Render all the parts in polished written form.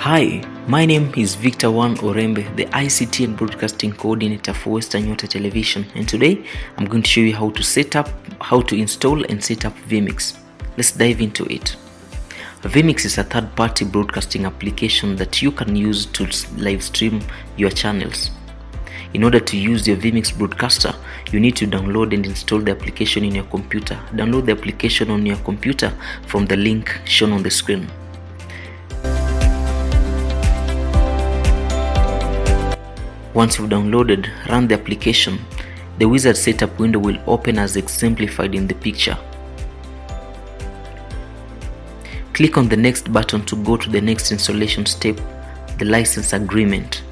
Hi, my name is Victor One Orembe, the ICT and Broadcasting Coordinator for Western Nyota Television, and today I'm going to show you how to install and set up vMix. Let's dive into it. vMix is a third-party broadcasting application that you can use to live stream your channels. In order to use your vMix broadcaster, you need to download and install the application in your computer. Download the application on your computer from the link shown on the screen. Once you've downloaded, run the application. The wizard setup window will open as exemplified in the picture. Click on the next button to go to the next installation step, the license agreement.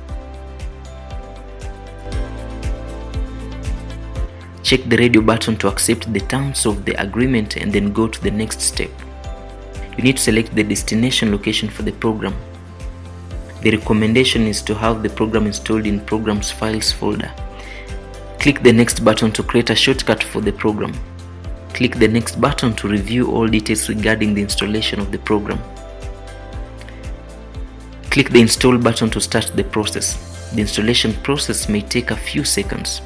Check the radio button to accept the terms of the agreement and then go to the next step. You need to select the destination location for the program. The recommendation is to have the program installed in Programs Files folder. Click the next button to create a shortcut for the program. Click the next button to review all details regarding the installation of the program. Click the install button to start the process. The installation process may take a few seconds.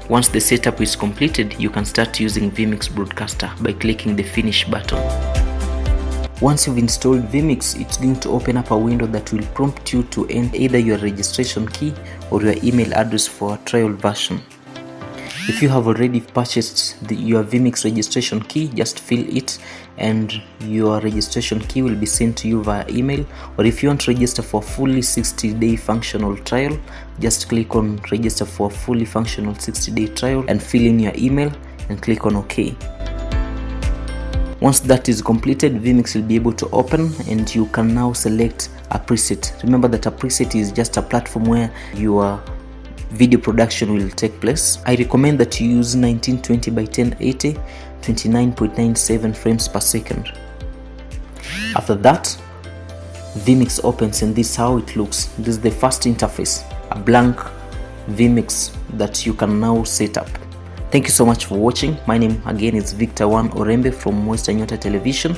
Once the setup is completed, you can start using vMix Broadcaster by clicking the Finish button. Once you've installed vMix, it's going to open up a window that will prompt you to enter either your registration key or your email address for a trial version. If you have already purchased your vMix registration key, just fill it and your registration key will be sent to you via email. Or if you want to register for a fully 60-day functional trial, just click on register for a fully functional 60-day trial and fill in your email and click on OK. Once that is completed, vMix will be able to open and you can now select a preset. Remember that a preset is just a platform where your video production will take place. I recommend that you use 1920 by 1080, 29.97 frames per second. After that, vMix opens and this is how it looks. This is the first interface, a blank vMix that you can now set up. Thank you so much for watching. My name again is Victor One Orembe from Western Nyota Television.